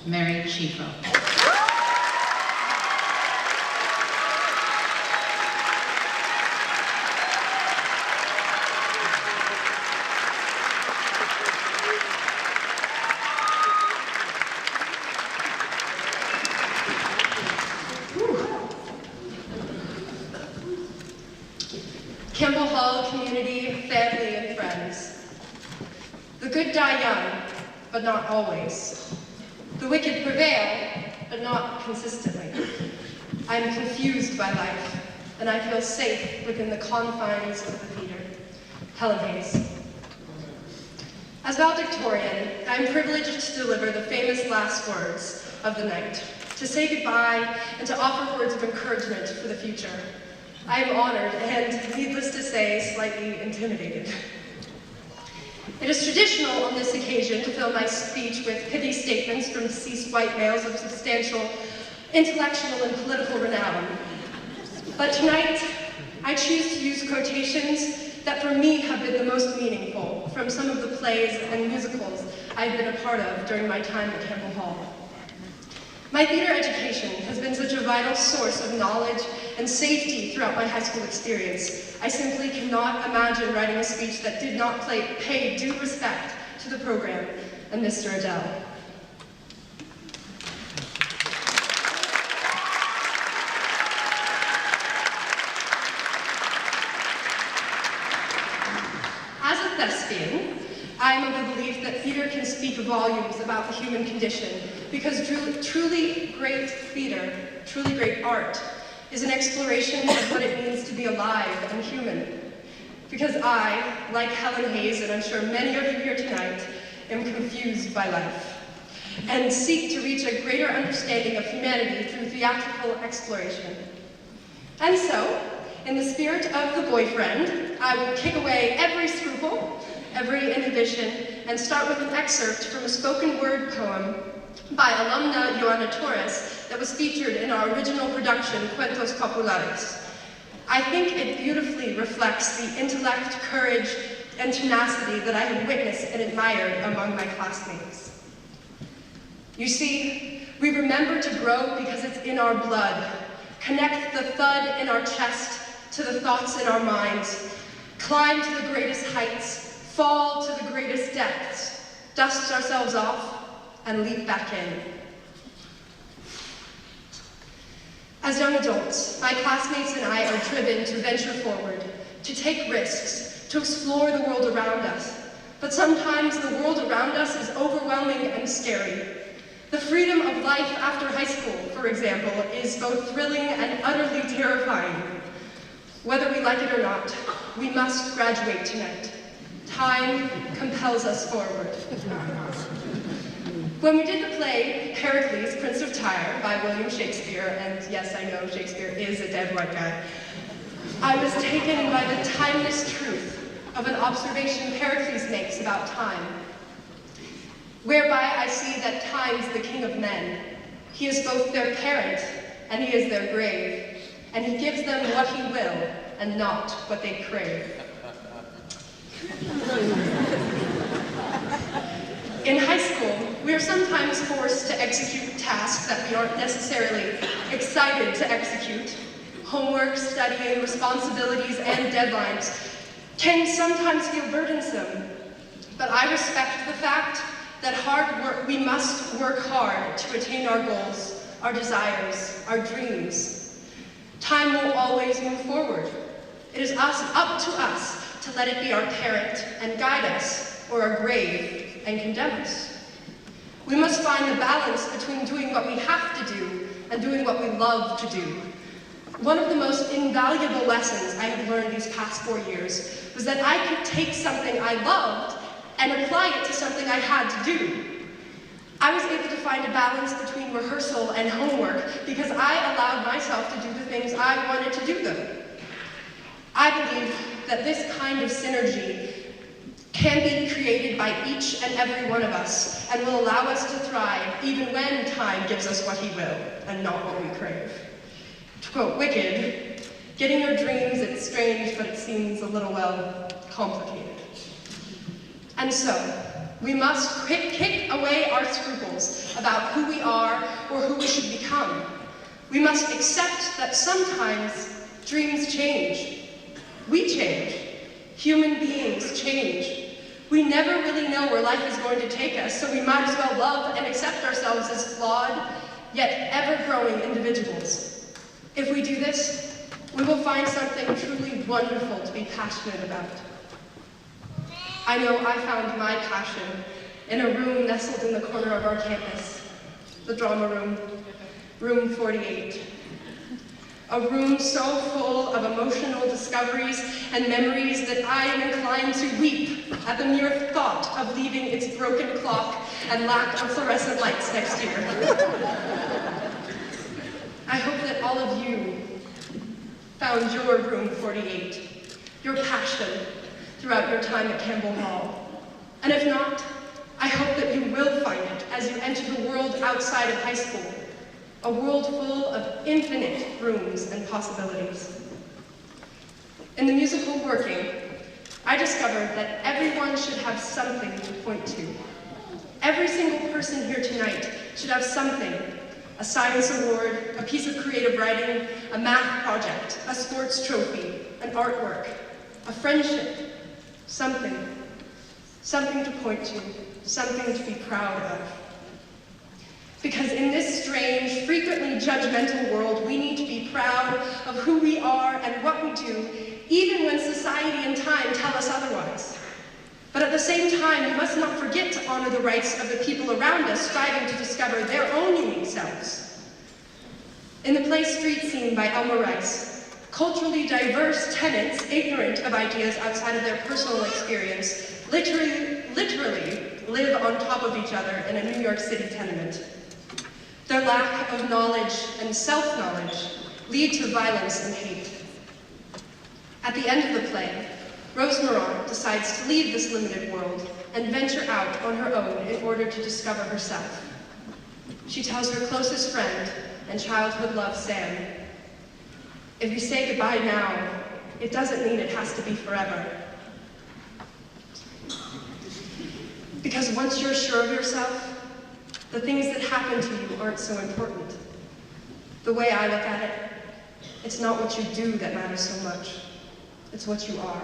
Mary Chieffo. Campbell Hall community, family, and friends. The good die young, but not always. The wicked prevail, but not consistently. I am confused by life, and I feel safe within the confines of the theater. Helen Hayes. As valedictorian, I am privileged to deliver the famous last words of the night, to say goodbye and to offer words of encouragement for the future. I am honored and, needless to say, slightly intimidated. It is traditional on this occasion to fill my speech with pithy statements from deceased white males of substantial intellectual and political renown. But tonight, I choose to use quotations that for me have been the most meaningful from some of the plays and musicals I've been a part of during my time at Campbell Hall. My theater education has been such a vital source of knowledge and safety throughout my high school experience. I simply cannot imagine writing a speech that did not pay due respect to the program and Mr. Adele. As a thespian, I am of the belief that theater can speak volumes about the human condition, because truly great theater, truly great art, is an exploration of what it means to be alive and human. Because I, like Helen Hayes, and I'm sure many of you here tonight, am confused by life, and seek to reach a greater understanding of humanity through theatrical exploration. And so, in the spirit of the boyfriend, I will kick away every scruple, every inhibition, and start with an excerpt from a spoken word poem by alumna Joana Torres that was featured in our original production, Cuentos Populares. I think it beautifully reflects the intellect, courage, and tenacity that I have witnessed and admired among my classmates. You see, we remember to grow because it's in our blood. Connect the thud in our chest to the thoughts in our minds. Climb to the greatest heights, fall to the greatest depths, dust ourselves off, and leap back in. As young adults, my classmates and I are driven to venture forward, to take risks, to explore the world around us. But sometimes the world around us is overwhelming and scary. The freedom of life after high school, for example, is both thrilling and utterly terrifying. Whether we like it or not, we must graduate tonight. Time compels us forward. When we did the play Pericles, Prince of Tyre by William Shakespeare, and yes, I know Shakespeare is a dead white guy, I was taken by the timeless truth of an observation Pericles makes about time, whereby I see that time's the king of men. He is both their parent and he is their grave, and he gives them what he will and not what they crave. In high school, we are sometimes forced to execute tasks that we aren't necessarily excited to execute. Homework, studying, responsibilities, and deadlines can sometimes feel burdensome, but I respect the fact that we must work hard to attain our goals, our desires, our dreams. Time will always move forward. It is up to us to let it be our parent and guide us, or our grave and condemn us. We must find the balance between doing what we have to do and doing what we love to do. One of the most invaluable lessons I have learned these past 4 years was that I could take something I loved and apply it to something I had to do. I was able to find a balance between rehearsal and homework because I allowed myself to do the things I wanted to do them. I believe that this kind of synergy can be created by each and every one of us and will allow us to thrive even when time gives us what he will and not what we crave. To quote Wicked, getting your dreams, it's strange, but it seems a little, well, complicated. And so, We must kick away our scruples about who we are or who we should become. We must accept that sometimes dreams change. We change. Human beings change. We never really know where life is going to take us, so we might as well love and accept ourselves as flawed, yet ever-growing individuals. If we do this, we will find something truly wonderful to be passionate about. I know I found my passion in a room nestled in the corner of our campus, the drama room, room 48. A room so full of emotional discoveries and memories that I am inclined to weep at the mere thought of leaving its broken clock and lack of fluorescent lights next year. I hope that all of you found your room 48, your passion, throughout your time at Campbell Hall. And if not, I hope that you will find it as you enter the world outside of high school, a world full of infinite rooms and possibilities. In the musical Working, I discovered that everyone should have something to point to. Every single person here tonight should have something: a science award, a piece of creative writing, a math project, a sports trophy, an artwork, a friendship, something to point to, something to be proud of. Because in this strange, frequently judgmental world, we need to be proud of who we are and what we do, even when society and time tell us otherwise. But at the same time, we must not forget to honor the rights of the people around us, striving to discover their own unique selves. In the play Street Scene by Elmer Rice, culturally diverse tenants, ignorant of ideas outside of their personal experience, literally live on top of each other in a New York City tenement. Their lack of knowledge and self-knowledge lead to violence and hate. At the end of the play, Rose Moran decides to leave this limited world and venture out on her own in order to discover herself. She tells her closest friend and childhood love, Sam, "If you say goodbye now, it doesn't mean it has to be forever." Because once you're sure of yourself, the things that happen to you aren't so important. The way I look at it, it's not what you do that matters so much. It's what you are.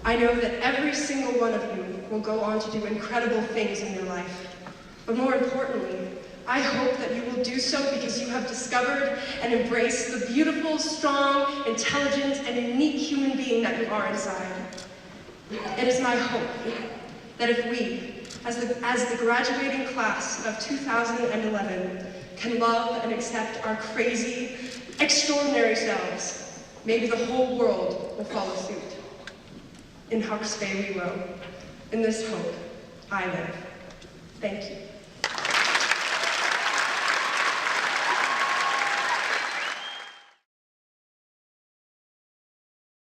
I know that every single one of you will go on to do incredible things in your life. But more importantly, I hope that you will do so because you have discovered and embraced the beautiful, strong, intelligent, and unique human being that you are inside. It is my hope that if we, as the graduating class of 2011, can love and accept our crazy, extraordinary selves, maybe the whole world will follow suit. In Hux Fame we row. In this hope, I live. Thank you.